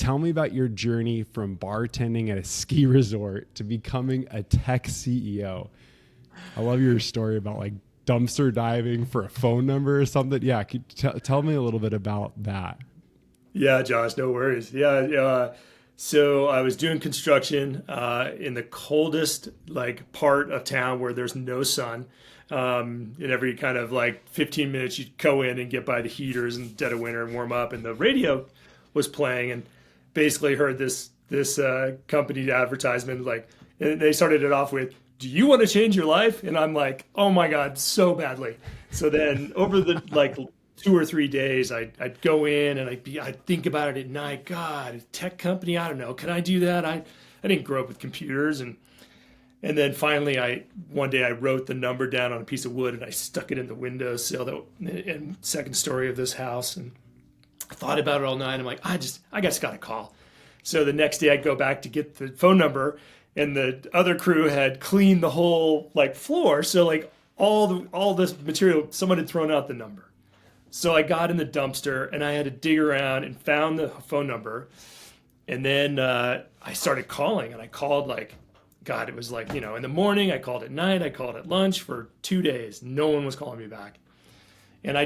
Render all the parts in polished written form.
tell me about your journey from bartending at a ski resort to becoming a tech CEO. I love your story about like dumpster diving for a phone number or something. Yeah. Tell me a little bit about that. Yeah, Josh, no worries. Yeah. So I was doing construction in the coldest like part of town where there's no sun. In every kind of like 15 minutes, you'd go in and get by the heaters in the dead of winter and warm up. And the radio was playing, and basically heard this company advertisement. Like, and they started it off with, "Do you want to change your life?" And I'm like, "Oh my God, so badly." So then over the like 2 or 3 days, I'd go in and I'd think about it at night. God, a tech company, I don't know, can I do that? I didn't grow up with computers, and then finally one day I wrote the number down on a piece of wood and I stuck it in the windowsill in second story of this house, and I thought about it all night. I'm like, I just got to call. So the next day I'd go back to get the phone number, and the other crew had cleaned the whole like floor. So like all this material, someone had thrown out the number. So I got in the dumpster and I had to dig around and found the phone number. And then I started calling, and I called like, God, it was like, in the morning, I called at night, I called at lunch for 2 days. No one was calling me back. And I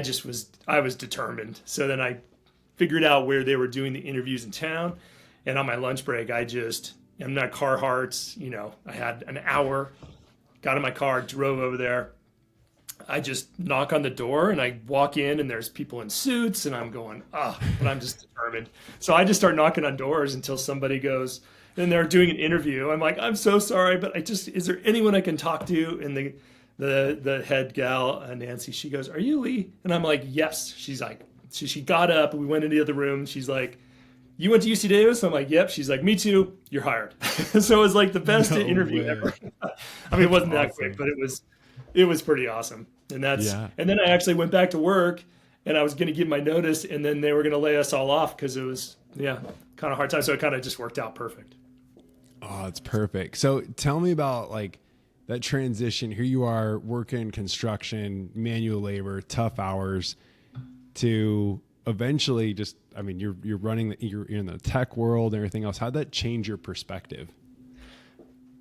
was determined. So then I figured out where they were doing the interviews in town. And on my lunch break, I'm not Carhartts, I had an hour, got in my car, drove over there. I just knock on the door and I walk in, and there's people in suits, and I'm going, but I'm just determined. So I just start knocking on doors until somebody goes, and they're doing an interview. I'm like, "I'm so sorry, but is there anyone I can talk to?" And the head gal, Nancy, she goes, "Are you Lee?" And I'm like, "Yes." She's like, she got up and we went into the other room. She's like, "You went to UC Davis?" I'm like, "Yep." She's like, "Me too. You're hired." So it was like the best interview ever. I mean, it wasn't that quick, but it was pretty awesome. And and then I actually went back to work, and I was going to give my notice, and then they were going to lay us all off because it was, kind of hard time. So it kind of just worked out perfect. Oh, it's perfect. So tell me about like that transition. Here you are working construction, manual labor, tough hours, to eventually just, I mean, you're you're in the tech world and everything else. How'd that change your perspective?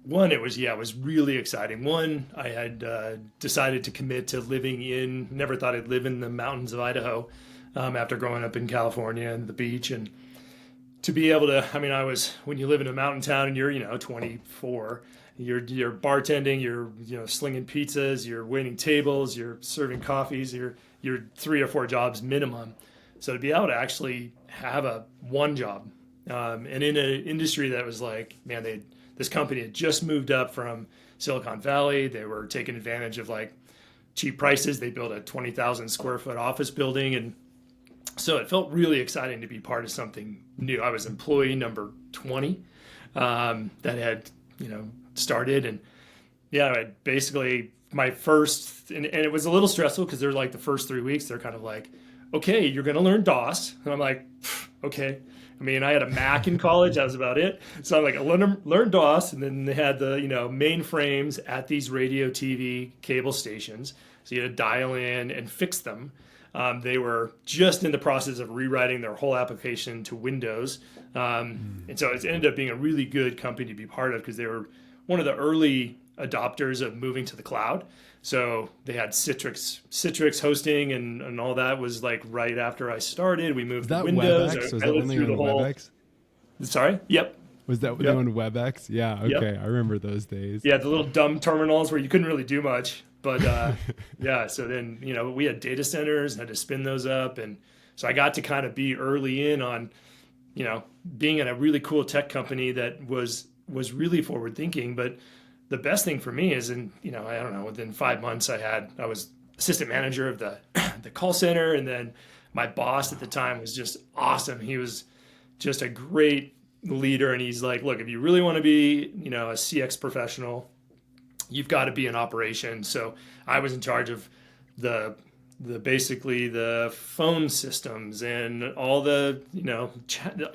One, it was really exciting. One, I had decided to commit to never thought I'd live in the mountains of Idaho after growing up in California and the beach. And to be able to, when you live in a mountain town and you're, 24, you're bartending, you're slinging pizzas, you're waiting tables, you're serving coffees, you're 3 or 4 jobs minimum. So to be able to actually have one job, and in an industry that was like, man, this company had just moved up from Silicon Valley. They were taking advantage of like cheap prices. They built a 20,000 square foot office building. And so it felt really exciting to be part of something new. I was employee number 20 that had, started. And I basically my first, and it was a little stressful because they're like the first 3 weeks, they're kind of like, "Okay, you're going to learn DOS." And I'm like, "Okay." I had a Mac in college. That was about it. So I'm like, I learned DOS. And then they had the, mainframes at these radio, TV, cable stations. So you had to dial in and fix them. They were just in the process of rewriting their whole application to Windows. And so it ended up being a really good company to be part of because they were one of the early adopters of moving to the cloud. So they had Citrix hosting and all that was like right after I started. We moved to Windows. WebEx? Was that when they were on WebEx? Sorry? Yep. Was that when they were on WebEx? Yeah. Okay. Yep. I remember those days. Yeah. The little dumb terminals where you couldn't really do much. But so then, we had data centers and had to spin those up. And so I got to kind of be early in on, being in a really cool tech company that was really forward thinking. But the best thing for me is within 5 months I was assistant manager of the call center. And then my boss at the time was just awesome. He was just a great leader. And he's like, "Look, if you really want to be, a CX professional, you've got to be in operations." So I was in charge of basically the phone systems and all the,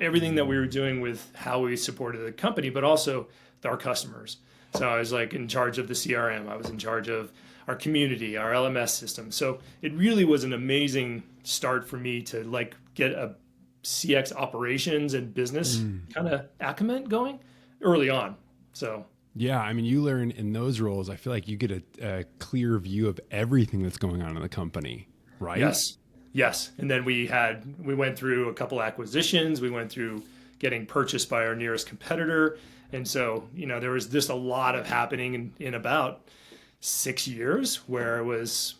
everything that we were doing with how we supported the company, but also our customers. So I was like in charge of the CRM. I was in charge of our community, our LMS system. So it really was an amazing start for me to like get a CX operations and business kind of acumen going early on. So yeah, I mean, you learn in those roles, I feel like you get a clear view of everything that's going on in the company, right? Yes. And then we went through a couple acquisitions. We went through getting purchased by our nearest competitor. And so, there was just a lot of happening in about 6 years where it was,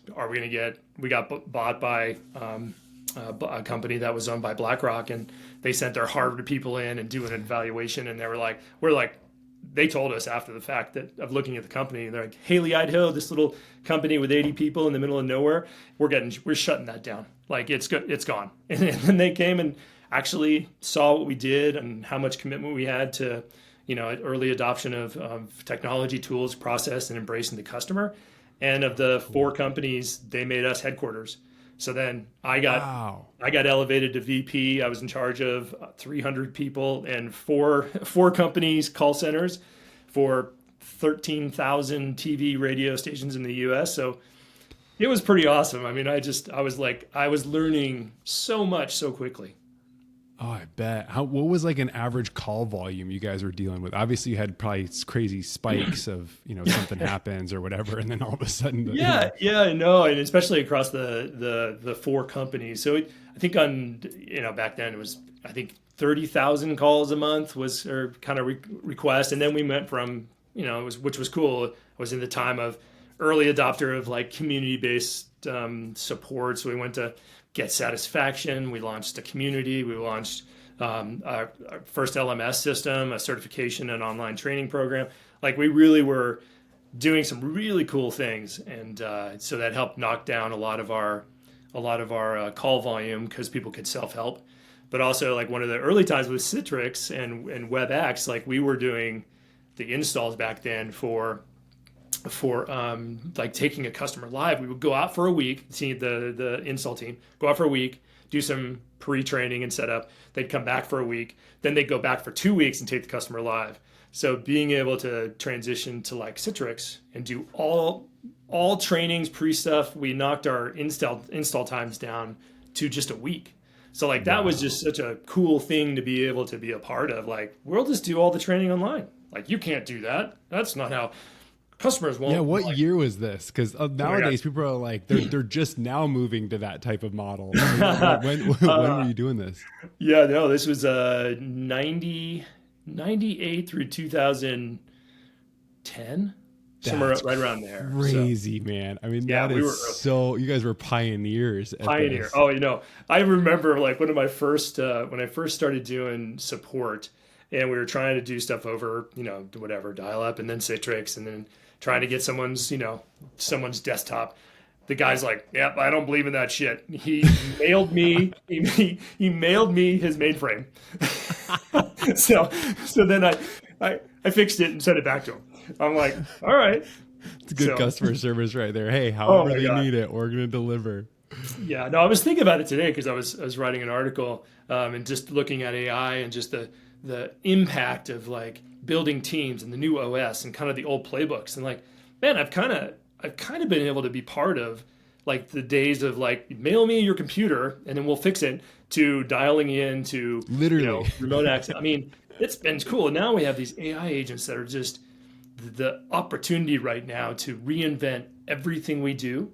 we got bought by a company that was owned by BlackRock, and they sent their Harvard people in and do an evaluation. And they told us after the fact of looking at the company, they're like, Haley, Idaho, this little company with 80 people in the middle of nowhere, we're shutting that down. Like it's gone. And then they came and actually saw what we did and how much commitment we had to, early adoption of technology tools, process, and embracing the customer. And of the 4 companies, they made us headquarters. So then I got elevated to VP. I was in charge of 300 people and four companies, call centers for 13,000 TV radio stations in the US. So it was pretty awesome. I mean, I was learning so much so quickly. Oh, I bet. What was like an average call volume you guys were dealing with? Obviously you had probably crazy spikes of, something happens or whatever. And then all of a sudden. No. And especially across the 4 companies. So I think back then it was, 30,000 calls a month was kind of request. And then we went from, which was cool. It was in the time of early adopter of like community-based support. So we went to Get Satisfaction. We launched a community. We launched our first LMS system, a certification and online training program. Like we really were doing some really cool things, and so that helped knock down a lot of our call volume because people could self-help. But also, like one of the early times with Citrix and WebEx, like we were doing the installs back then for like taking a customer live. We would go out for a week, see the install team, go out for a week, do some pre-training and setup. They'd come back for a week. Then they'd go back for 2 weeks and take the customer live. So being able to transition to like Citrix and do all trainings, pre-stuff, we knocked our install times down to just a week. So like that was just such a cool thing to be able to be a part of. Like we'll just do all the training online. Like you can't do that. That's not how customers won't. Yeah, what year was this? Because nowadays people are like they're just now moving to that type of model. When were you doing this? Yeah, no, this was 98 through 2010, somewhere right around there. Crazy, man. I mean, that is you guys were pioneers. Pioneer. Oh, I remember like one of my first when I first started doing support, and we were trying to do stuff over whatever dial up and then Citrix and then trying to get someone's desktop. The guy's like, "Yep, I don't believe in that shit." He mailed me. He mailed me his mainframe. so then I fixed it and sent it back to him. I'm like, all right. It's good customer service right there. Hey, however they need it, we're gonna deliver. Yeah, no, I was thinking about it today because I was writing an article and just looking at AI and just the impact of like building teams and the new OS and kind of the old playbooks, and like, man, I've kind of been able to be part of like the days of like mail me your computer and then we'll fix it, to dialing in to literally remote access. I mean, it's been cool. And now we have these AI agents that are just the opportunity right now to reinvent everything we do,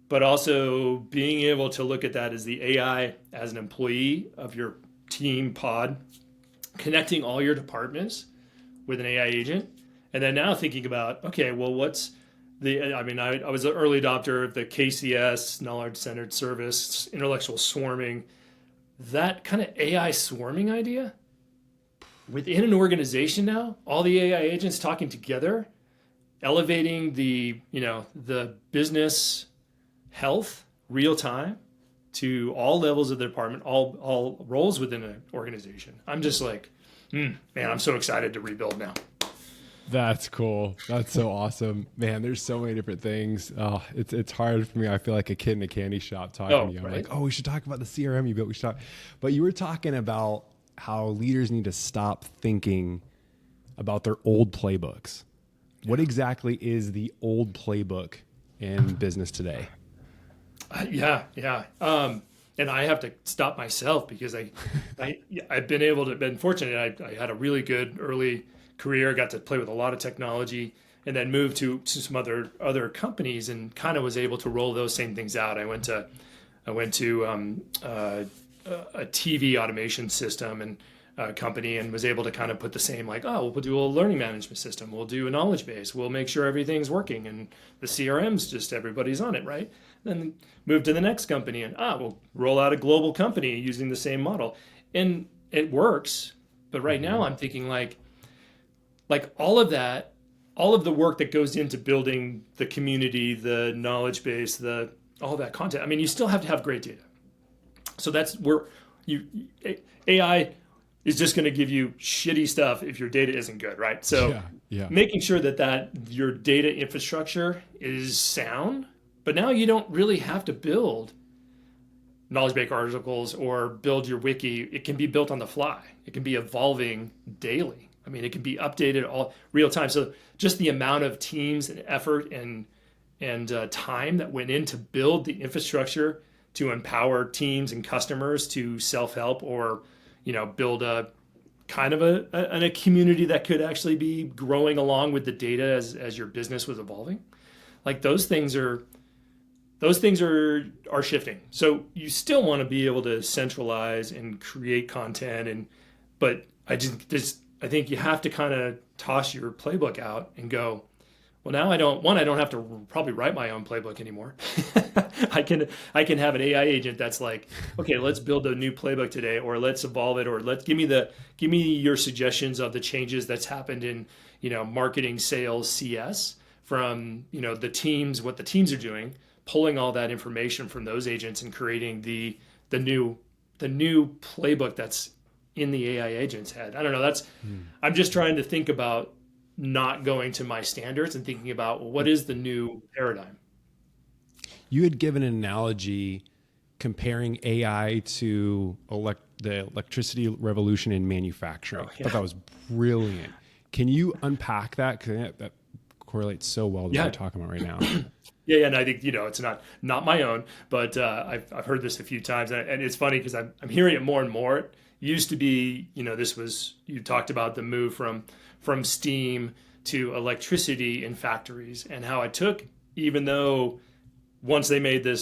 but also being able to look at that as the AI as an employee of your team pod, connecting all your departments with an AI agent. And then now thinking about, okay, well, what's I was an early adopter of the KCS, knowledge-centered service, intellectual swarming, that kind of AI swarming idea within an organization now, all the AI agents talking together, elevating the business health real time to all levels of the department, all roles within an organization. I'm just like, man, I'm so excited to rebuild now. That's cool. That's so awesome, man. There's so many different things. Oh, it's hard for me. I feel like a kid in a candy shop talking to you. I'm right? like, oh, we should talk about the CRM you built. We should talk. But you were talking about how leaders need to stop thinking about their old playbooks. What exactly is the old playbook in business today? Yeah. And and I have to stop myself because I've been fortunate. I had a really good early career, got to play with a lot of technology, and then moved to some other companies and kind of was able to roll those same things out. I went to a TV automation system and company, and was able to kind of put the same, like, oh, we'll do a learning management system, we'll do a knowledge base, we'll make sure everything's working, and the CRM's just everybody's on it, right? Then move to the next company, and we'll roll out a global company using the same model, and it works. But right now, I'm thinking like all of that, all of the work that goes into building the community, the knowledge base, all that content. I mean, you still have to have great data. So that's where AI is just going to give you shitty stuff if your data isn't good, right? So making sure that your data infrastructure is sound, but now you don't really have to build knowledge base articles or build your wiki. It can be built on the fly. It can be evolving daily. I mean, it can be updated all real time. So just the amount of teams and effort and time that went in to build the infrastructure to empower teams and customers to self-help, or build a kind of a community that could actually be growing along with the data as your business was evolving. Like those things are shifting. So you still want to be able to centralize and create content, but I think you have to kind of toss your playbook out and go, well, now I don't have to probably write my own playbook anymore. I can have an AI agent that's like, okay, let's build a new playbook today, or let's evolve it, or give me your suggestions of the changes that's happened in, marketing, sales, CS from, the teams, what the teams are doing, pulling all that information from those agents and creating the new playbook that's in the AI agent's head. I don't know. I'm just trying to think about not going to my standards and thinking about, well, what is the new paradigm? You had given an analogy comparing AI to the electricity revolution in manufacturing. I thought that was brilliant. Can you unpack that? Because that correlates so well to what we're talking about right now. Yeah, and I think it's not my own, but I've heard this a few times, and it's funny because I'm hearing it more and more. It used to be, you talked about the move from steam to electricity in factories, and how it took, even though once they made the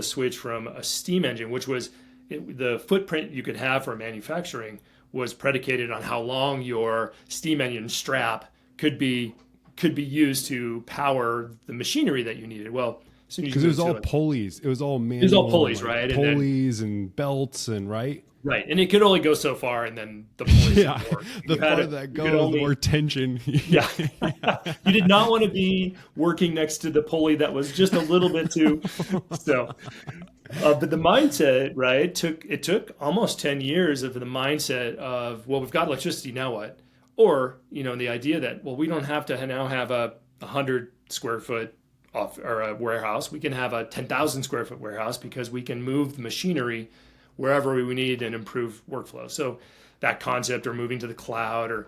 switch from a steam engine, which was the footprint you could have for manufacturing was predicated on how long your steam engine strap could be used to power the machinery that you needed. Well, because it was all pulleys. It was all manual. It was all pulleys, right? Pulleys and belts and right. Right, and it could only go so far, and then the pulleys didn't work. The farther that goes, the more tension. You did not want to be working next to the pulley that was just a little bit too. So, but the mindset, right? It took almost 10 years of the mindset of, well, we've got electricity, now what? Or the idea that, well, we don't have to now have a 100 square foot or a warehouse. We can have a 10,000 square foot warehouse because we can move the machinery wherever we need and improve workflow. So that concept, or moving to the cloud, or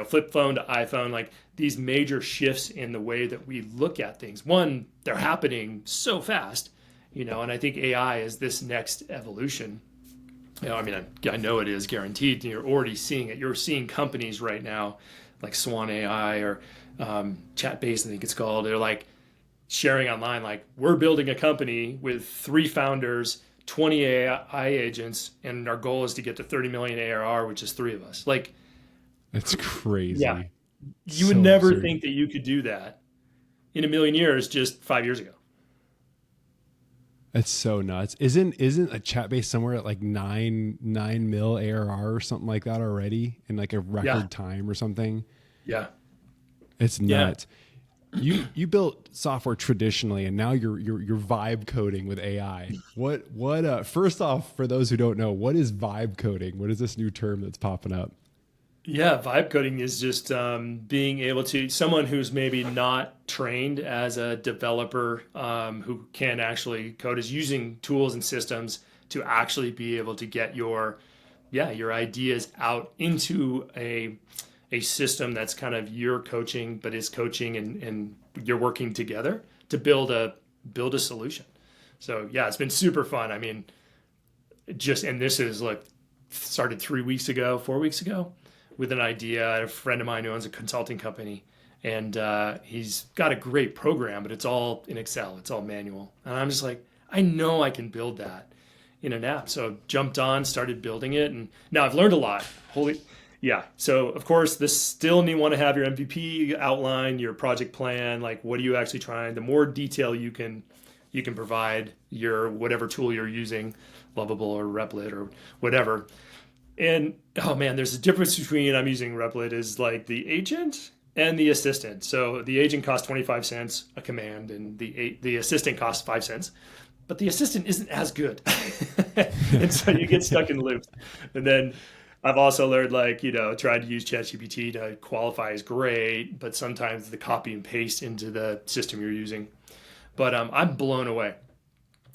flip phone to iPhone, like these major shifts in the way that we look at things. One, they're happening so fast, and I think AI is this next evolution. I know it is guaranteed. You're already seeing it. You're seeing companies right now like Swan AI or Chatbase, I think it's called. They're like sharing online, like, we're building a company with 3 founders, 20 AI agents, and our goal is to get to 30 million ARR, which is 3 of us. Like, that's crazy. Yeah. You would never think that you could do that in a million years just 5 years ago. That's so nuts. Isn't a Chatbase somewhere at like 9 mil ARR or something like that already in like a record time or something? Yeah. It's nuts. You built software traditionally, and now you're vibe coding with AI. What first off, for those who don't know, what is vibe coding? What is this new term that's popping up? Yeah, vibe coding is just being able to, someone who's maybe not trained as a developer, who can actually code, is using tools and systems to actually be able to get your ideas out into a system that's kind of your coaching, but is coaching and you're working together to build a solution. So yeah, it's been super fun. I mean, and this is like started 3 weeks ago, 4 weeks ago, with an idea. I had a friend of mine who owns a consulting company, and he's got a great program, but it's all in Excel. It's all manual. And I'm just like, I know I can build that in an app. So jumped on, started building it, and now I've learned a lot. Yeah. So of course, this still you want to have your MVP outline, your project plan, like what are you actually trying? The more detail you can provide your whatever tool you're using, Lovable or Replit or whatever. And oh man, there's a difference between I'm using Replit is like the agent and the assistant. So the agent costs 25 cents a command, and the assistant costs 5 cents. But the assistant isn't as good. And so you get stuck in loops. And then I've also learned, like, tried to use ChatGPT to qualify is great, but sometimes the copy and paste into the system you're using. But I'm blown away.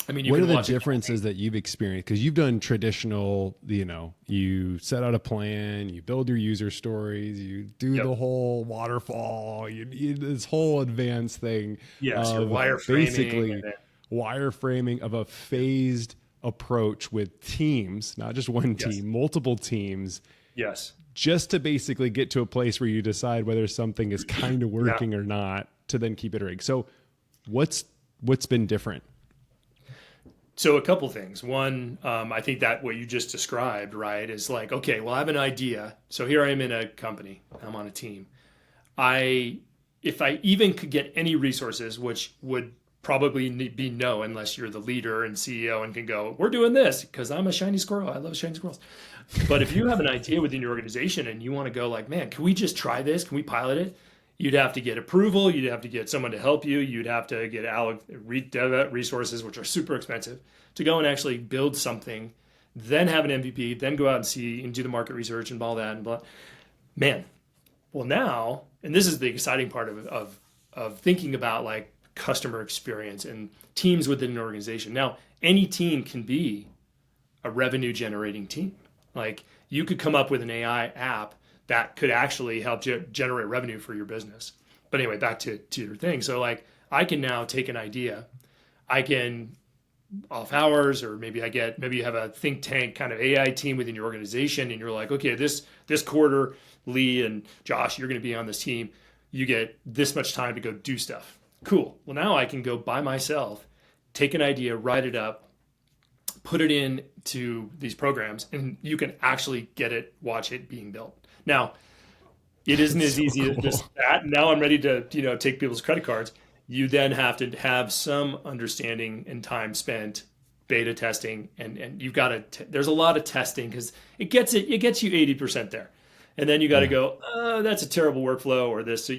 I mean, what are the differences that you've experienced? Because you've done traditional, you set out a plan, you build your user stories, you do the whole waterfall, you this whole advanced thing. Yes, your wireframing. Basically, wireframing of a phased approach with teams, not just one team, multiple teams. Yes. Just to basically get to a place where you decide whether something is kind of working or not, to then keep iterating. So what's been different? So a couple things. One, I think that what you just described, right, is like, okay, well, I have an idea. So here I am in a company. I'm on a team. If I even could get any resources, which would probably be no, unless you're the leader and CEO and can go, we're doing this because I'm a shiny squirrel. I love shiny squirrels. But if you have an idea within your organization and you want to go like, man, can we just try this? Can we pilot it? You'd have to get approval. You'd have to get someone to help you. You'd have to get resources, which are super expensive, to go and actually build something, then have an MVP, then go out and see and do the market research and all that and blah. Man, well now, and this is the exciting part of thinking about like customer experience and teams within an organization. Now, any team can be a revenue generating team. Like you could come up with an AI app that could actually help generate revenue for your business. But anyway, back to your thing. So like I can now take an idea, I can off hours, or maybe you have a think tank kind of AI team within your organization, and you're like, okay, this quarter, Lee and Josh, you're going to be on this team. You get this much time to go do stuff. Cool. Well, now I can go by myself, take an idea, write it up, put it into these programs, and you can actually watch it being built. Now, it isn't as easy as just that. Now I'm ready to, take people's credit cards. You then have to have some understanding and time spent beta testing, and you've got to. There's a lot of testing because it gets you 80% there, and then you got to go. Oh, that's a terrible workflow, or this. So,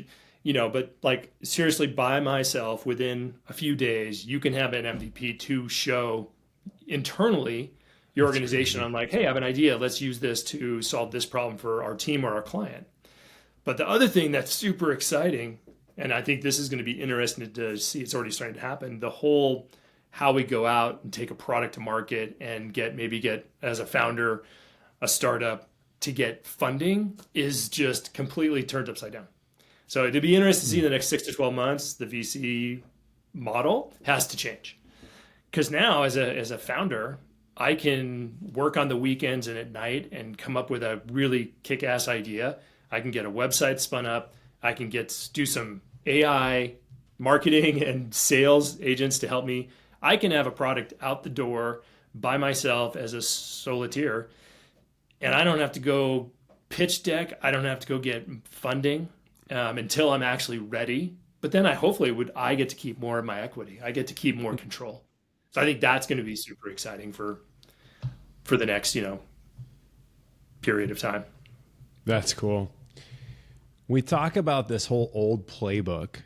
but like seriously, by myself, within a few days, you can have an MVP to show internally your organization on like, hey, I have an idea. Let's use this to solve this problem for our team or our client. But the other thing that's super exciting, and I think this is going to be interesting to see, it's already starting to happen, the whole how we go out and take a product to market and get as a founder, a startup, to get funding is just completely turned upside down. So it'd be interesting to see in the next 6 to 12 months, the VC model has to change. Because now as a founder, I can work on the weekends and at night and come up with a really kick-ass idea. I can get a website spun up. I can do some AI marketing and sales agents to help me. I can have a product out the door by myself as a solitaire, and I don't have to go pitch deck. I don't have to go get funding until I'm actually ready. But then I get to keep more of my equity. I get to keep more control. So I think that's going to be super exciting for the next, period of time. That's cool. We talk about this whole old playbook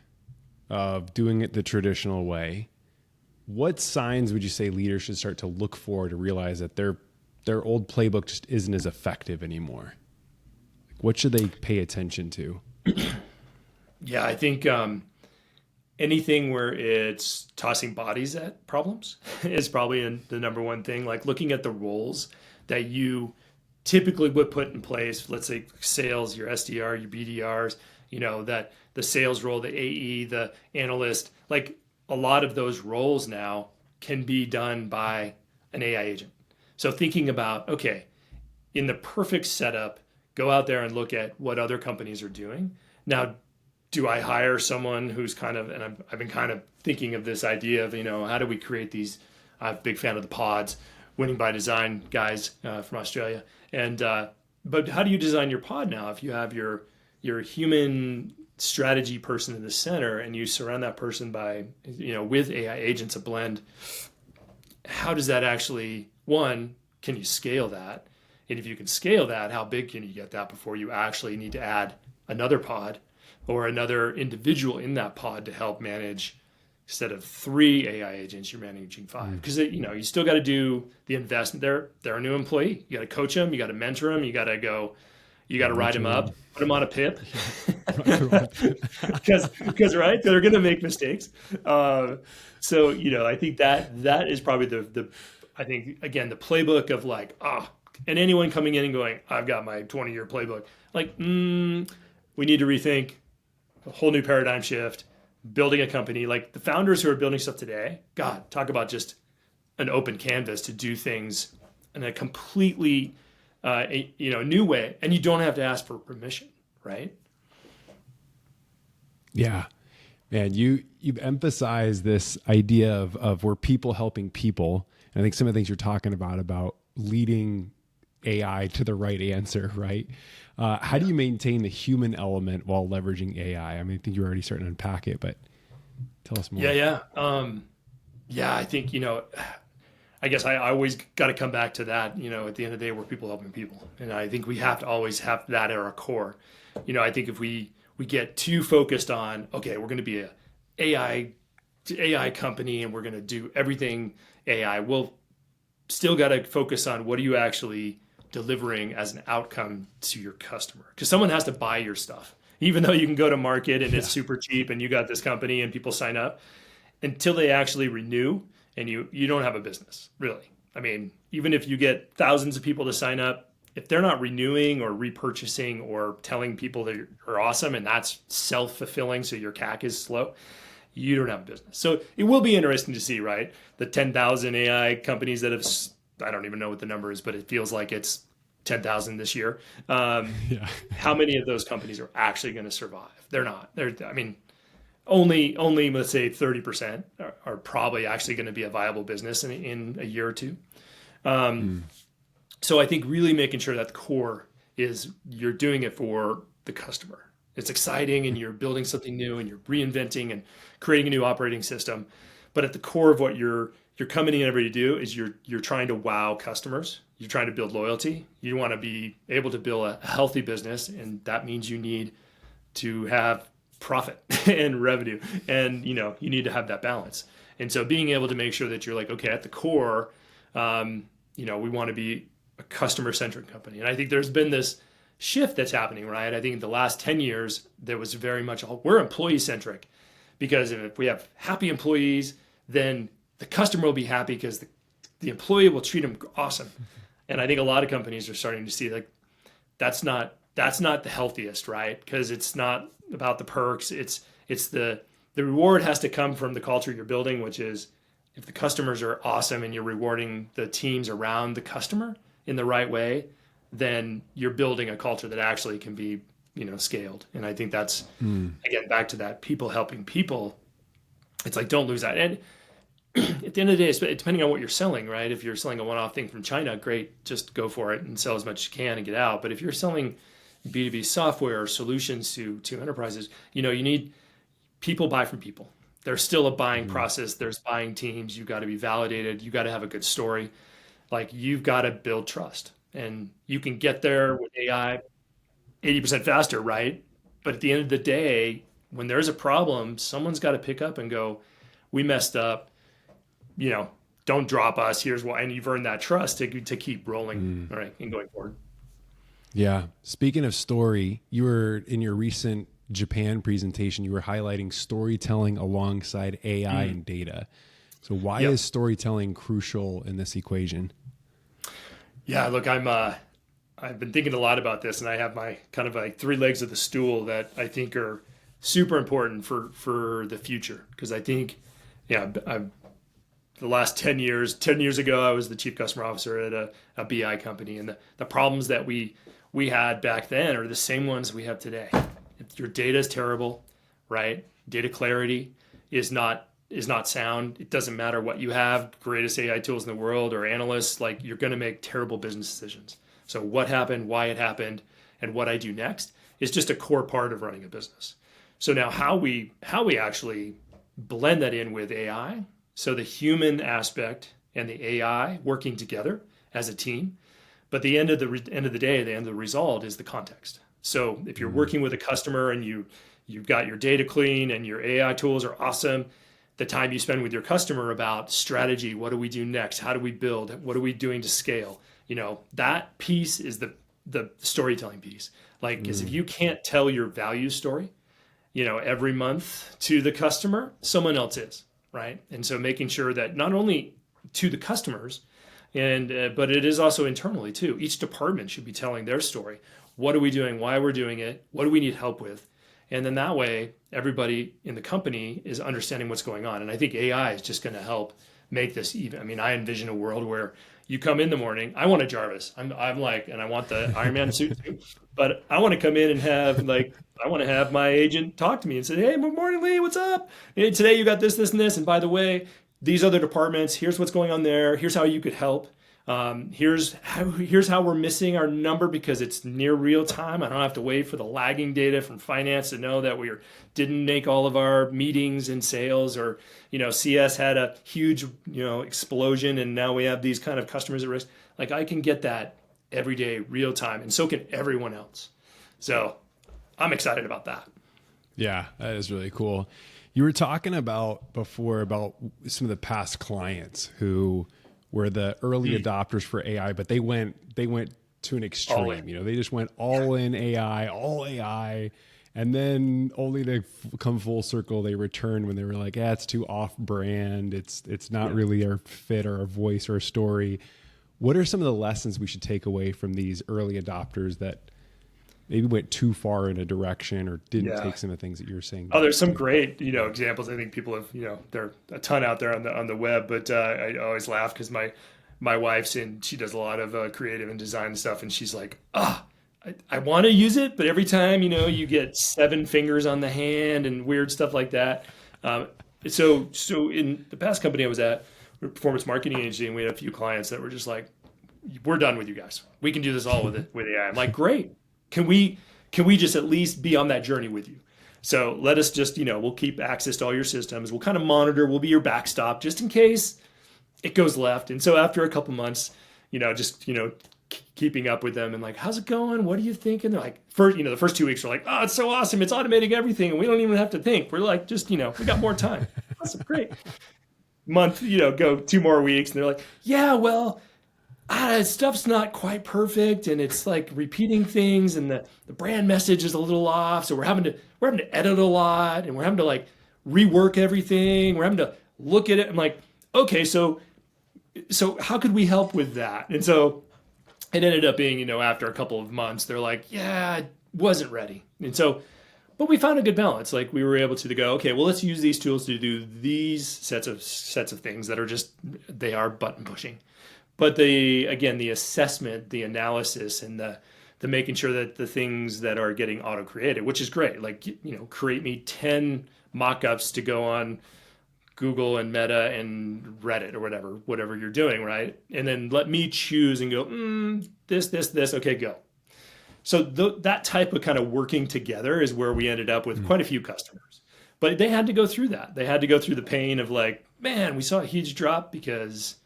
of doing it the traditional way. What signs would you say leaders should start to look for to realize that their old playbook just isn't as effective anymore? What should they pay attention to? Yeah, I think anything where it's tossing bodies at problems is probably the number one thing. Like looking at the roles that you typically would put in place, let's say sales, your SDR, your BDRs, that the sales role, the AE, the analyst, like a lot of those roles now can be done by an AI agent. So thinking about, okay, in the perfect setup, go out there and look at what other companies are doing. Now, do I hire someone who's kind of, and I've been kind of thinking of this idea of, how do we create these? I'm a big fan of the pods, winning by design guys from Australia. And, but how do you design your pod now? If you have your human strategy person in the center and you surround that person by, with AI agents, a blend, how does that actually, one, can you scale that? And if you can scale that, how big can you get that before you actually need to add another pod or another individual in that pod to help manage? Instead of 3 AI agents, you're managing 5. Because you still got to do the investment. They're a new employee. You got to coach them. You got to mentor them. You got to write them up, put them on a pip, because right, they're going to make mistakes. So I think that is probably the I think again the playbook of like and anyone coming in and going, I've got my 20-year playbook. Like, we need to rethink a whole new paradigm shift. Building a company, like the founders who are building stuff today, God, talk about just an open canvas to do things in a completely, new way. And you don't have to ask for permission, right? Yeah, man, you've emphasized this idea of we're people helping people. And I think some of the things you're talking about leading AI to the right answer, right? How do you maintain the human element while leveraging AI? I mean, I think you're already starting to unpack it, but tell us more. Yeah. I think, I guess I always got to come back to that, at the end of the day, we're people helping people. And I think we have to always have that at our core. I think if we get too focused on, okay, we're going to be a AI company and we're going to do everything AI, we'll still got to focus on what are you actually delivering as an outcome to your customer, because someone has to buy your stuff, even though you can go to market and it's super cheap and you got this company and people sign up, until they actually renew, and you don't have a business really. I mean, even if you get thousands of people to sign up, if they're not renewing or repurchasing or telling people that you're awesome, and that's self-fulfilling, so your CAC is slow, you don't have a business. So it will be interesting to see, right? The 10,000 AI companies that have, I don't even know what the number is, but it feels like it's 10,000 this year. How many of those companies are actually going to survive? They're not. Only let's say 30% are probably actually going to be a viable business in a year or two. So I think really making sure that the core is you're doing it for the customer. It's exciting and you're building something new and you're reinventing and creating a new operating system. But at the core of what you're coming in every day to do is you're trying to wow customers. You're trying to build loyalty. You want to be able to build a healthy business, and that means you need to have profit and revenue, and you need to have that balance. And so being able to make sure that you're like, okay, at the core, we want to be a customer-centric company. And I think there's been this shift that's happening, right? I think in the last 10 years, there was very much, we're employee-centric, because if we have happy employees, then the customer will be happy because the employee will treat them awesome. And I think a lot of companies are starting to see like, that's not the healthiest, right? Because it's not about the perks. It's the reward has to come from the culture you're building, which is if the customers are awesome and you're rewarding the teams around the customer in the right way, then you're building a culture that actually can be, scaled. And I think that's, again, back to that people helping people. It's like, don't lose that. And at the end of the day, depending on what you're selling, right? If you're selling a one-off thing from China, great, just go for it and sell as much as you can and get out. But if you're selling B2B software or solutions to enterprises, you need people buy from people. There's still a buying process. There's buying teams. You got to be validated. You got to have a good story. Like, you've got to build trust, and you can get there with AI 80% faster, right? But at the end of the day, when there's a problem, someone's got to pick up and go, we messed up. Don't drop us. Here's why. And you've earned that trust to keep rolling, all right, and going forward. Yeah. Speaking of story, you were in your recent Japan presentation, you were highlighting storytelling alongside AI and data. So why is storytelling crucial in this equation? Yeah, look, I've been thinking a lot about this, and I have my kind of like 3 legs of the stool that I think are super important for the future. Because I think, I've the last 10 years ago, I was the chief customer officer at a BI company. And the problems that we had back then are the same ones we have today. If your data is terrible, right? Data clarity is not sound. It doesn't matter what you have, greatest AI tools in the world or analysts, like you're going to make terrible business decisions. So what happened, why it happened, and what I do next is just a core part of running a business. So now how we actually blend that in with AI, so the human aspect and the AI working together as a team, but the end of the day, the end of the result is the context. So if you're working with a customer and you've got your data clean and your AI tools are awesome, the time you spend with your customer about strategy, what do we do next? How do we build? What are we doing to scale? That piece is the storytelling piece. Like, because if you can't tell your value story, every month to the customer, someone else is, right? And so making sure that not only to the customers, but it is also internally too. Each department should be telling their story. What are we doing? Why we're doing it? What do we need help with? And then that way, everybody in the company is understanding what's going on. And I think AI is just going to help make this even. I mean, I envision a world where you come in the morning. I want a Jarvis. I'm like, and I want the Iron Man suit too. But I want to come in and have I want to have my agent talk to me and say, "Hey, good morning, Lee. What's up? Hey, today you got this, this, and this. And by the way, these other departments. Here's what's going on there. Here's how you could help. Here's how we're missing our number because it's near real time. I don't have to wait for the lagging data from finance to know that we didn't make all of our meetings in sales, or CS had a huge explosion and now we have these kind of customers at risk. Like, I can get that every day, real time, and so can everyone else. So I'm excited about that. Yeah, that is really cool. You were talking before about some of the past clients who were the early adopters for AI, but they went to an extreme. They just went all in AI, all AI, and then only to come full circle, they returned when they were like, it's too off brand. It's not really our fit or our voice or our story. What are some of the lessons we should take away from these early adopters that maybe went too far in a direction or didn't take some of the things that you're saying? Oh, there's some great, examples. I think people have, there are a ton out there on the web, but I always laugh because my wife's she does a lot of creative and design stuff. And she's like, I want to use it, but every time, you get 7 fingers on the hand and weird stuff like that. So in the past company I was at, performance marketing agency, and we had a few clients that were just like, we're done with you guys. We can do this all with AI. I'm like, great. Can we just at least be on that journey with you? So let us just, we'll keep access to all your systems. We'll kind of monitor. We'll be your backstop just in case it goes left. And so after a couple months, keeping up with them and like, how's it going? What do you think? And they're like, the first 2 weeks are like, oh, it's so awesome. It's automating everything. And we don't even have to think. We're like, just, we got more time. Awesome. Great. Month, go 2 more weeks. And they're like, yeah, well, stuff's not quite perfect, and it's like repeating things, and the brand message is a little off. So we're having to edit a lot, and we're having to like rework everything. We're having to look at it. I'm like, okay, so how could we help with that? And so it ended up being, after a couple of months, they're like, yeah, I wasn't ready. And so, but we found a good balance. Like, we were able to go, okay, well, let's use these tools to do these sets of things that are they are button pushing. But the assessment, the analysis, and the making sure that the things that are getting auto-created, which is great. Like, create me 10 mock-ups to go on Google and Meta and Reddit or whatever you're doing, right? And then let me choose and go, this, okay, go. So that type of kind of working together is where we ended up with quite a few customers. But they had to go through that. They had to go through the pain of like, man, we saw a huge drop because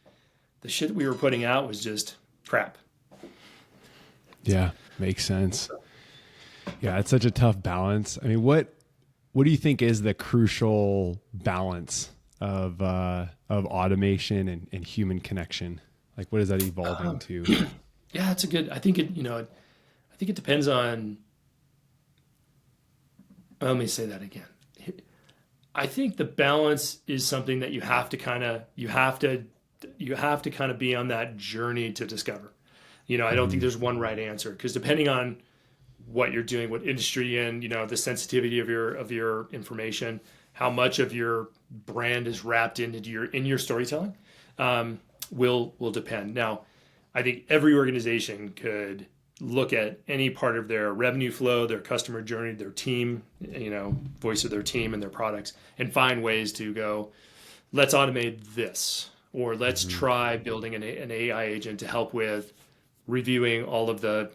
the shit we were putting out was just crap. Yeah, makes sense. Yeah, it's such a tough balance. I mean, what do you think is the crucial balance of automation and human connection? Like, what is that evolving to? Yeah, it's I think it depends on. Let me say that again. I think the balance is something that you have to kind of be on that journey to discover. I don't think there's one right answer, because depending on what you're doing, what industry you're in, the sensitivity of your information, how much of your brand is wrapped into your storytelling. will depend. Now, I think every organization could look at any part of their revenue flow, their customer journey, their team, voice of their team and their products, and find ways to go, let's automate this, or let's try building an AI agent to help with reviewing all of the,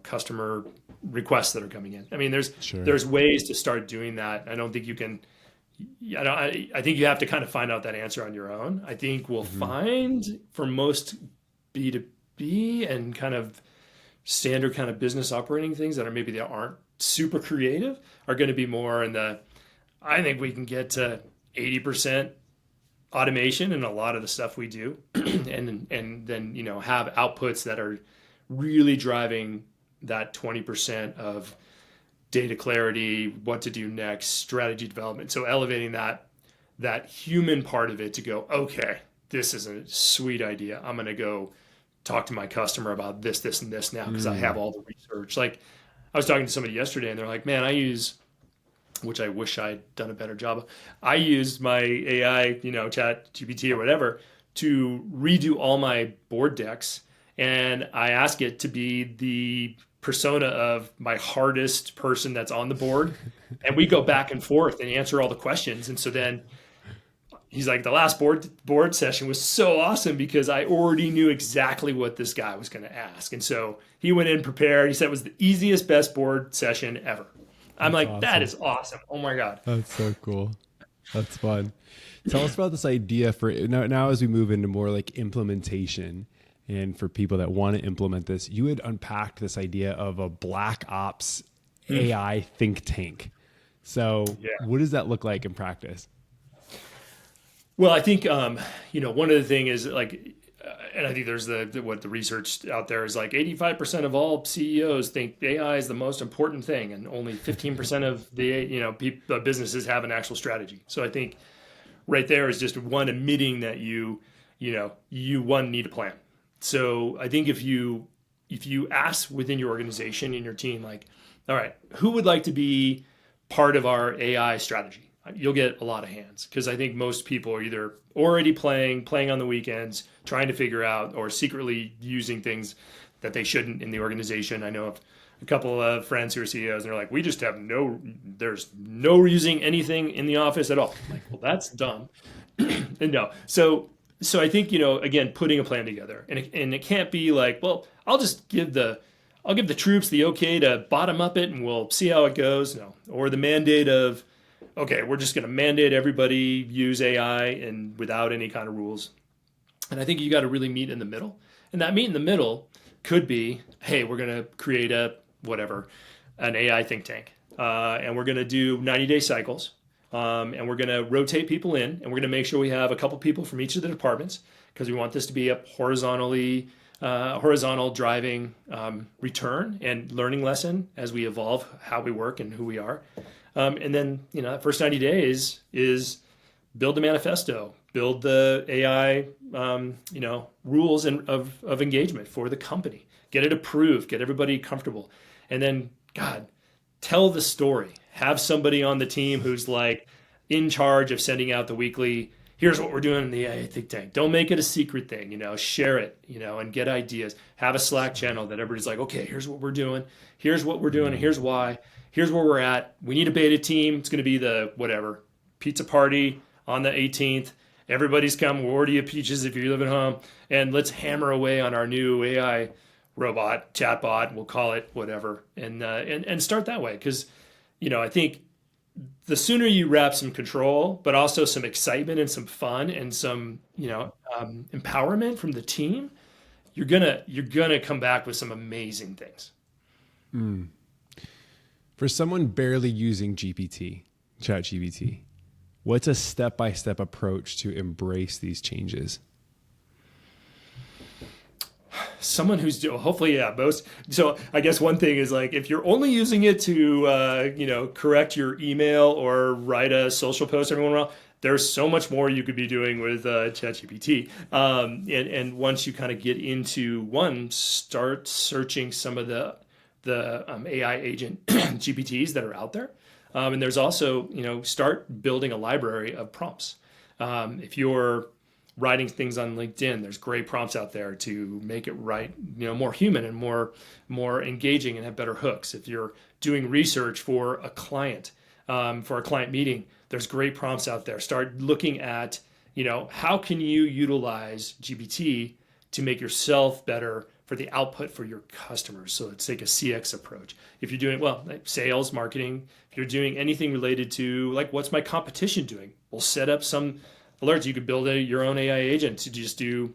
customer requests that are coming in. I mean, there's ways to start doing that. I don't think you can. I think you have to kind of find out that answer on your own. I think we'll find for most B2B and kind of standard kind of business operating things that aren't super creative are going to be more in the, I think we can get to 80% automation in a lot of the stuff we do and then, have outputs that are really driving that 20% of data clarity, what to do next, strategy development. So elevating that human part of it to go, okay, this is a sweet idea. I'm going to go talk to my customer about this, this, and this now because I have all the research. Like I was talking to somebody yesterday and they're like, man, which I wish I'd done a better job of. I used my AI, chat GPT or whatever to redo all my board decks. And I ask it to be the persona of my hardest person that's on the board. And we go back and forth and answer all the questions. And so then he's like, the last board session was so awesome because I already knew exactly what this guy was going to ask. And so he went in prepared. He said it was the easiest, best board session ever. I'm like, awesome. That is awesome. Oh my God. That's so cool. That's fun. Tell us about this idea for now as we move into more like implementation. And for people that want to implement this, you had unpacked this idea of a black ops AI think tank. So what does that look like in practice? Well, I think, one of the things is like, and I think there's what the research out there is like 85% of all CEOs think AI is the most important thing. And only 15% of the businesses have an actual strategy. So I think right there is just one admitting that you need a plan. So I think if you ask within your organization and your team, like, all right, who would like to be part of our AI strategy? You'll get a lot of hands because I think most people are either already playing on the weekends, trying to figure out, or secretly using things that they shouldn't in the organization. I know of a couple of friends who are CEOs and they're like, we just have there's no using anything in the office at all. I'm like, well, that's dumb. And no. So I think, again, putting a plan together and it can't be like, well, I'll give the troops the okay to bottom up it and we'll see how it goes. No. Or the mandate of, okay, we're just going to mandate everybody use AI and without any kind of rules. And I think you got to really meet in the middle. And that meet in the middle could be, hey, we're going to create an AI think tank. And we're going to do 90-day cycles. And we're going to rotate people in, and we're going to make sure we have a couple people from each of the departments because we want this to be a horizontal driving return and learning lesson as we evolve how we work and who we are. And then, that first 90 days is build the manifesto, build the AI, rules of engagement for the company, get it approved, get everybody comfortable. And then, tell the story. Have somebody on the team who's like in charge of sending out the weekly, here's what we're doing in the AI think tank. Don't make it a secret thing, share it, and get ideas. Have a Slack channel that everybody's like, okay, here's what we're doing. Here's what we're doing. And here's why. Here's where we're at. We need a beta team. It's going to be the whatever pizza party on the 18th. Everybody's come. We'll order you peaches if you live at home. And let's hammer away on our new AI robot, chatbot. We'll call it whatever. And start that way. Because, I think the sooner you wrap some control, but also some excitement and some fun and some, empowerment from the team, you're gonna come back with some amazing things. For someone barely using ChatGPT, what's a step-by-step approach to embrace these changes? Someone who's hopefully, most. So I guess one thing is like, if you're only using it to, correct your email or write a social post every once in a while, there's so much more you could be doing with ChatGPT. And once you kind of get into start searching some of the AI agent GPTs that are out there. And there's also, start building a library of prompts. If you're writing things on LinkedIn, there's great prompts out there to make it write, more human and more engaging and have better hooks. If you're doing research for a client, for a client meeting, there's great prompts out there. Start looking at, how can you utilize GPT to make yourself better for the output for your customers. So let's take a CX approach. If you're doing, like sales, marketing, if you're doing anything related to like, what's my competition doing? We'll set up some alerts. You could build your own AI agent to just do,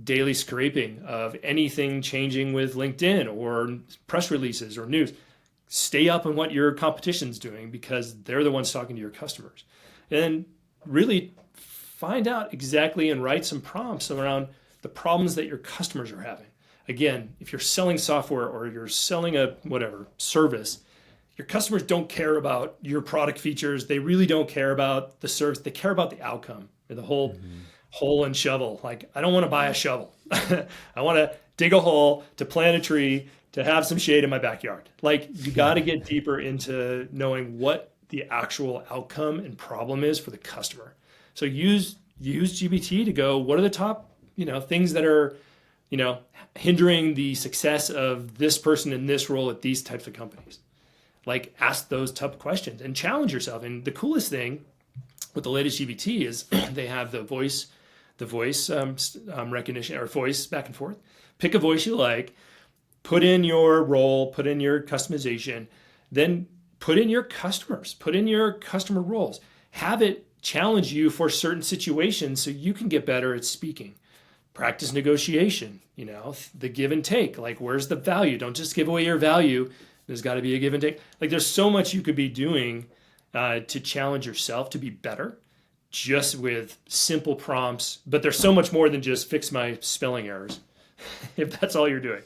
daily scraping of anything changing with LinkedIn or press releases or news. Stay up on what your competition's doing because they're the ones talking to your customers. And really find out exactly and write some prompts around the problems that your customers are having. Again, if you're selling software or you're selling a whatever service, your customers don't care about your product features. They really don't care about the service. They care about the outcome or the whole hole and shovel. Like, I don't want to buy a shovel. I want to dig a hole to plant a tree to have some shade in my backyard. Like, you got to get deeper into knowing what the actual outcome and problem is for the customer. So use GPT to go, what are the top, things that are, hindering the success of this person in this role at these types of companies. Like, ask those tough questions and challenge yourself. And the coolest thing with the latest GPT is they have the voice recognition or voice back and forth. Pick a voice you like, put in your role, put in your customization, then put in your customers, put in your customer roles. Have it challenge you for certain situations so you can get better at speaking. Practice negotiation, the give and take. Like, where's the value? Don't just give away your value. There's got to be a give and take. Like, there's so much you could be doing to challenge yourself to be better just with simple prompts. But there's so much more than just fix my spelling errors if that's all you're doing.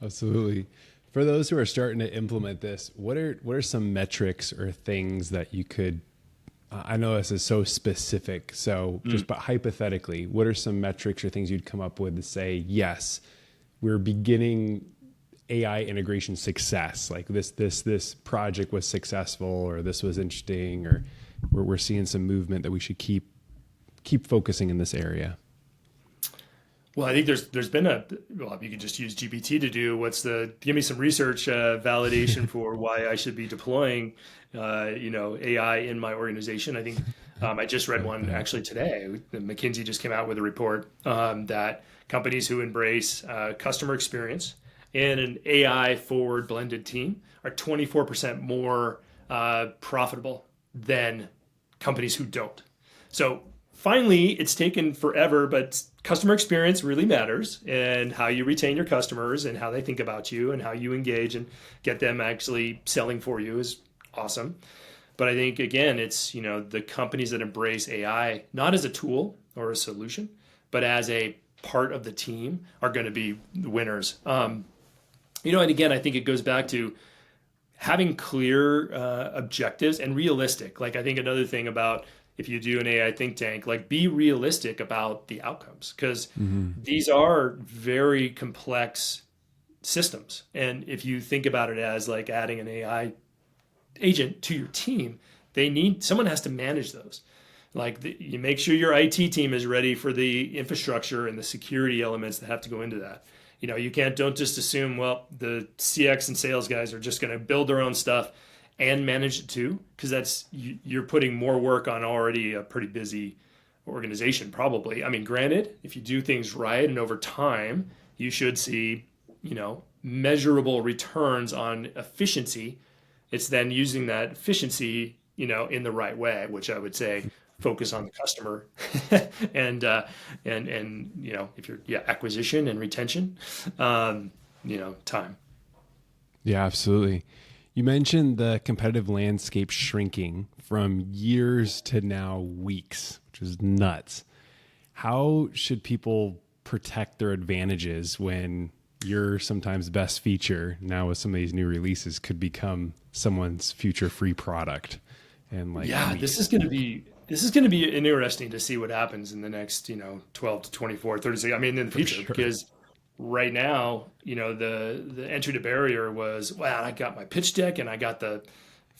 Absolutely. For those who are starting to implement this, what are some metrics or things that you could, I know this is so specific, so but hypothetically, what are some metrics or things you'd come up with to say, yes, we're beginning AI integration success, like this project was successful, or this was interesting, or we're seeing some movement that we should keep focusing in this area? Well, I think there's been you could just use GPT to do give me some research validation for why I should be deploying, AI in my organization. I think I just read one actually today. McKinsey just came out with a report that companies who embrace customer experience and an AI forward blended team are 24% more profitable than companies who don't. So finally, it's taken forever, but customer experience really matters, and how you retain your customers and how they think about you and how you engage and get them actually selling for you is awesome. But I think, again, it's, the companies that embrace AI, not as a tool or a solution, but as a part of the team are going to be the winners. And again, I think it goes back to having clear objectives and realistic. Like, I think another thing about if you do an AI think tank, like, be realistic about the outcomes, because these are very complex systems. And if you think about it as like adding an AI agent to your team, someone has to manage those. Like, you make sure your IT team is ready for the infrastructure and the security elements that have to go into that. You don't just assume, well, the CX and sales guys are just going to build their own stuff and manage it too, because you're putting more work on already a pretty busy organization, probably. I mean, granted, if you do things right and over time, you should see, measurable returns on efficiency. It's then using that efficiency, in the right way, which I would say focus on the customer and if you're acquisition and retention, time. Yeah, absolutely. You mentioned the competitive landscape shrinking from years to now weeks, which is nuts. How should people protect their advantages when your sometimes best feature now with some of these new releases could become someone's future free product? And this is going to be interesting to see what happens in the next 12 to 24, 36. I mean, in the future, because right now, the entry to barrier was, well, I got my pitch deck and I got the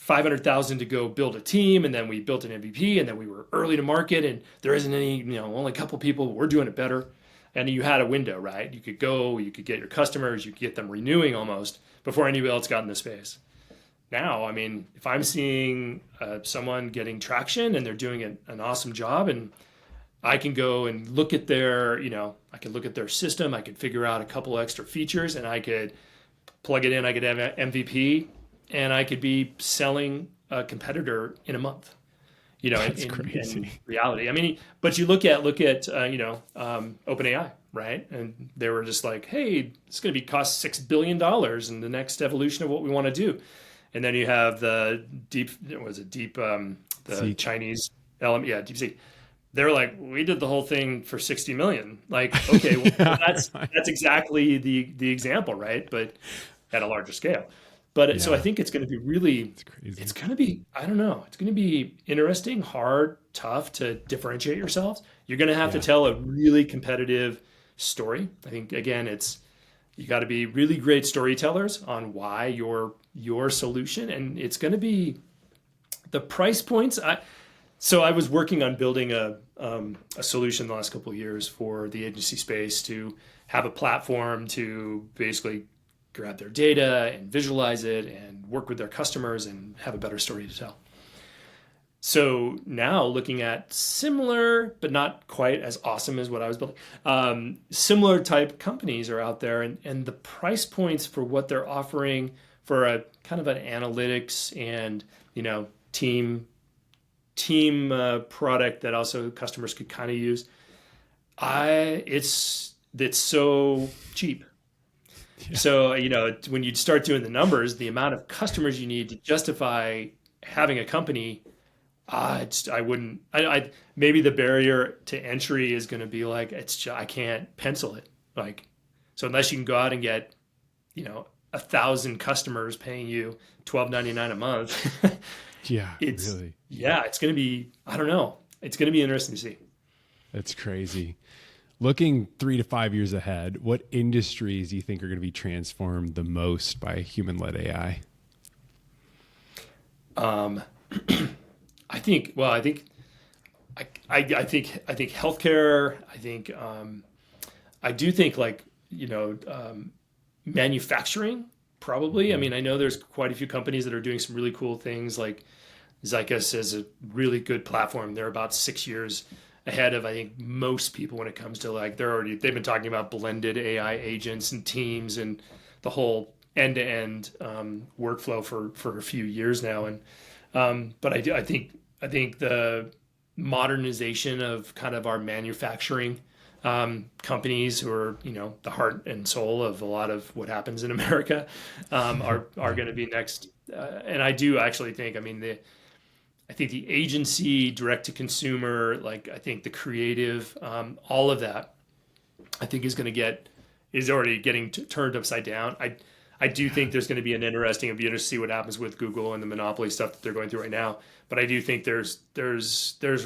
$500,000 to go build a team, and then we built an MVP, and then we were early to market, and there isn't any, only a couple people, we're doing it better. And you had a window, right? You could get your customers, you could get them renewing almost before anybody else got in the space. Now, I mean, if I'm seeing someone getting traction and they're doing an awesome job, and I can go and look at I could look at their system, I could figure out a couple extra features, and I could plug it in, I could have MVP, and I could be selling a competitor in a month. That's crazy. In reality. I mean, but you look at OpenAI, right? And they were just like, hey, it's going to cost $6 billion in the next evolution of what we want to do. And then you have the Chinese element, DeepSeek. They're like, we did the whole thing for 60 million. Like, okay, well, that's exactly the example, right? But at a larger scale. But so I think it's going to be really, it's going to be, I don't know, it's going to be interesting, hard, tough to differentiate yourselves. You're going to have to tell a really competitive story. I think, again, you got to be really great storytellers on why your solution, and it's going to be the price points. So I was working on building a solution the last couple of years for the agency space to have a platform to basically grab their data and visualize it and work with their customers and have a better story to tell. So now looking at similar, but not quite as awesome as what I was building, similar type companies are out there, and the price points for what they're offering for a kind of an analytics and, team product that also customers could kind of use. It's so cheap. Yeah. So, when you start doing the numbers, the amount of customers you need to justify having a company, maybe the barrier to entry is going to be like, I can't pencil it. Like, so unless you can go out and get, 1,000 customers paying you $12.99 a month. It's going to be, I don't know. It's going to be interesting to see. That's crazy. Looking 3 to 5 years ahead, what industries do you think are going to be transformed the most by human-led AI? I think healthcare. I do think manufacturing probably. I mean, I know there's quite a few companies that are doing some really cool things. Like Zycus is a really good platform. They're about 6 years ahead of, I think, most people when it comes to they've been talking about blended AI agents and teams and the whole end-to-end workflow for a few years now. And but I think the modernization of kind of our manufacturing companies, who are the heart and soul of a lot of what happens in America, are going to be next. And I do actually think, I think the agency, direct to consumer, I think the creative, all of that, I think is already getting turned upside down. I do think there's going to be it'll be interesting to see what happens with Google and the monopoly stuff that they're going through right now. But I do think there's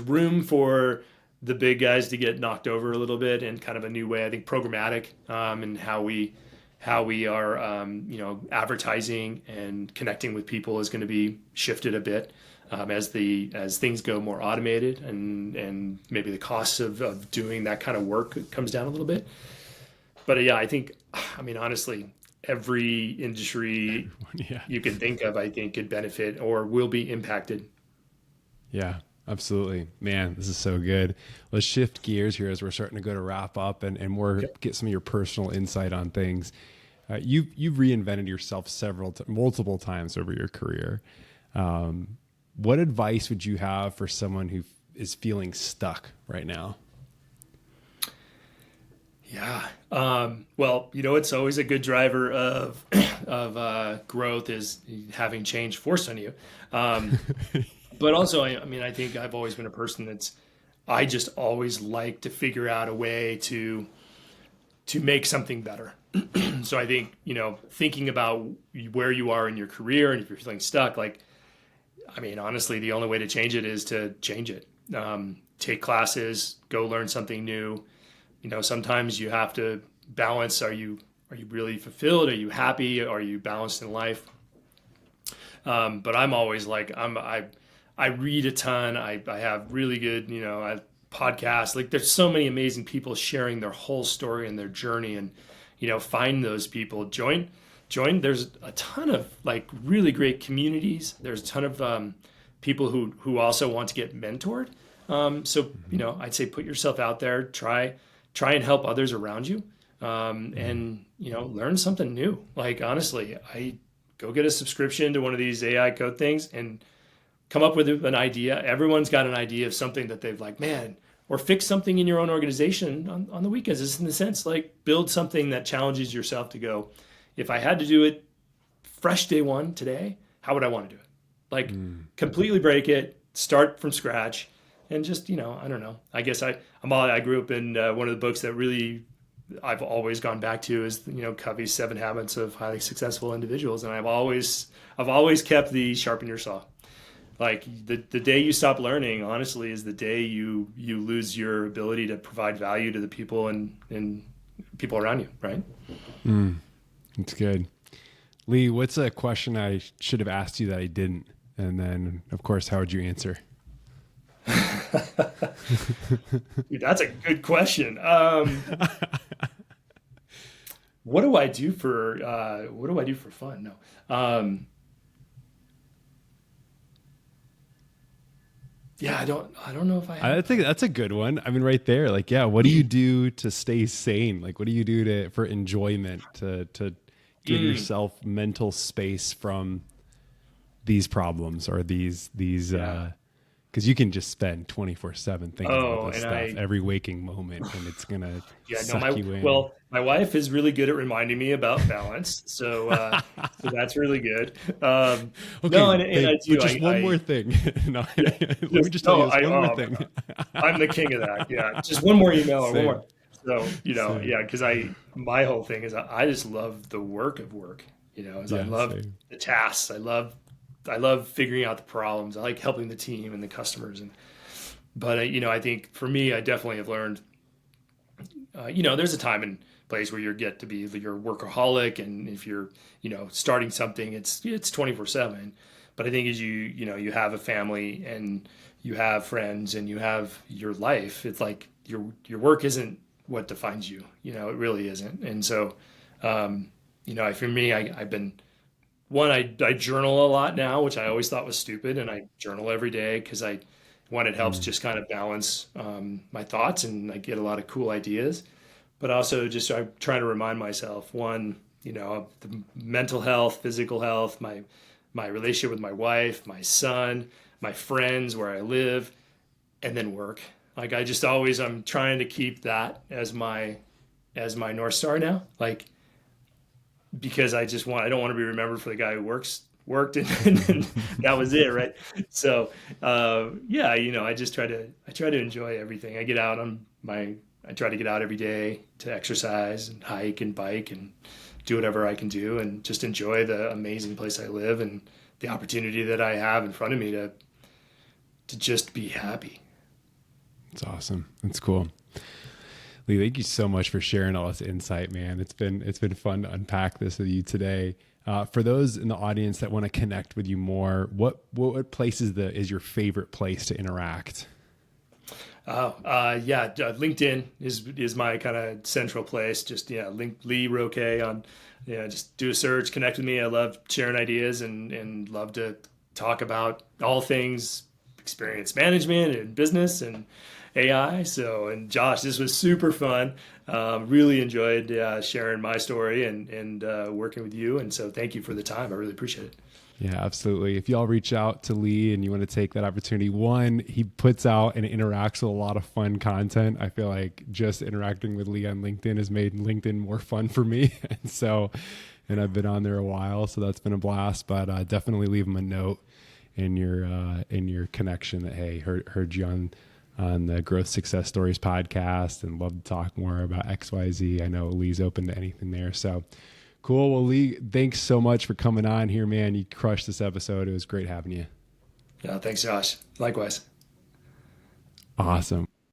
room for the big guys to get knocked over a little bit in kind of a new way. I think programmatic and how we are advertising and connecting with people is going to be shifted a bit. As things go more automated and maybe the cost of doing that kind of work comes down a little bit. But I think, honestly, every industry you can think of, I think, could benefit or will be impacted. Yeah, absolutely. Man, this is so good. Let's shift gears here as we're starting to go to wrap up and more get some of your personal insight on things. You've reinvented yourself multiple times over your career. What advice would you have for someone who is feeling stuck right now? Yeah. Well, it's always a good driver of growth is having change forced on you. But also, I think I've always been a person I just always like to figure out a way to make something better. So I think, thinking about where you are in your career and if you're feeling stuck, honestly, the only way to change it is to change it. Take classes, go learn something new. Sometimes you have to balance. Are you really fulfilled? Are you happy? Are you balanced in life? But I'm always like, I read a ton. I have really good, podcasts. Like there's so many amazing people sharing their whole story and their journey, and, find those people, join. There's a ton of like really great communities. There's a ton of people who also want to get mentored. So, I'd say put yourself out there, try and help others around you. And, learn something new. Like, honestly, I go get a subscription to one of these AI code things and come up with an idea. Everyone's got an idea of something that they've like, man, or fix something in your own organization on the weekends. It's in the sense like build something that challenges yourself to go, if I had to do it fresh day one today, how would I want to do it? Like completely break it, start from scratch, and just, I don't know. I guess I grew up in one of the books that really I've always gone back to is, Covey's 7 Habits of Highly Successful Individuals. And I've always kept the sharpen your saw. Like the day you stop learning, honestly, is the day you lose your ability to provide value to the people and people around you. Right. That's good. Lee, what's a question I should have asked you that I didn't? And then, of course, how would you answer? Dude, that's a good question. What do I do for fun? No. Yeah, I don't know if I think that's a good one. I mean, right there, like, yeah, what do you do to stay sane? Like, what do you do for enjoyment to give yourself mental space from these problems or these because you can just spend 24/7 thinking about this stuff every waking moment, and it's gonna suck you in. Well, my wife is really good at reminding me about balance, so that's really good. Okay, no, and I do. Just one more thing. No, let me just tell you this one more thing. I'm the king of that. Yeah, just one more email or one more. So because my whole thing is I just love the work of work. I love the tasks. I love figuring out the problems. I like helping the team and the customers. But I think for me, I definitely have learned, there's a time and place where you get to be your workaholic. And if you're, starting something, it's 24/7. But I think as you have a family and you have friends and you have your life, it's like your work isn't what defines you. It really isn't. And so, for me, I've been, I journal a lot now, which I always thought was stupid. And I journal every day because it helps just kind of balance my thoughts, and I get a lot of cool ideas. But also just I'm trying to remind myself, one, of the mental health, physical health, my relationship with my wife, my son, my friends, where I live, and then work. Like I'm trying to keep that as my North Star now. Like, because I don't want to be remembered for the guy who worked and that was it. Right. So, I just try to enjoy everything. I try to get out every day to exercise and hike and bike and do whatever I can do and just enjoy the amazing place I live and the opportunity that I have in front of me to just be happy. That's awesome. That's cool. Lee, thank you so much for sharing all this insight, man. It's been fun to unpack this with you today. For those in the audience that want to connect with you more, what place is your favorite place to interact? LinkedIn is my kind of central place. Just link Lee Roque on, just do a search, connect with me. I love sharing ideas and love to talk about all things experience management and business and AI. So, and Josh, this was super fun. Really enjoyed sharing my story and working with you. And so thank you for the time. I really appreciate it. Yeah, absolutely. If y'all reach out to Lee and you want to take that opportunity, one, he puts out and interacts with a lot of fun content. I feel like just interacting with Lee on LinkedIn has made LinkedIn more fun for me. And I've been on there a while, so that's been a blast. But definitely leave him a note in your connection that, hey, heard you on the Growth Success Stories podcast and love to talk more about XYZ. I know Lee's open to anything there. So cool. Well, Lee, thanks so much for coming on here, man. You crushed this episode. It was great having you. Yeah, thanks, Josh. Likewise. Awesome.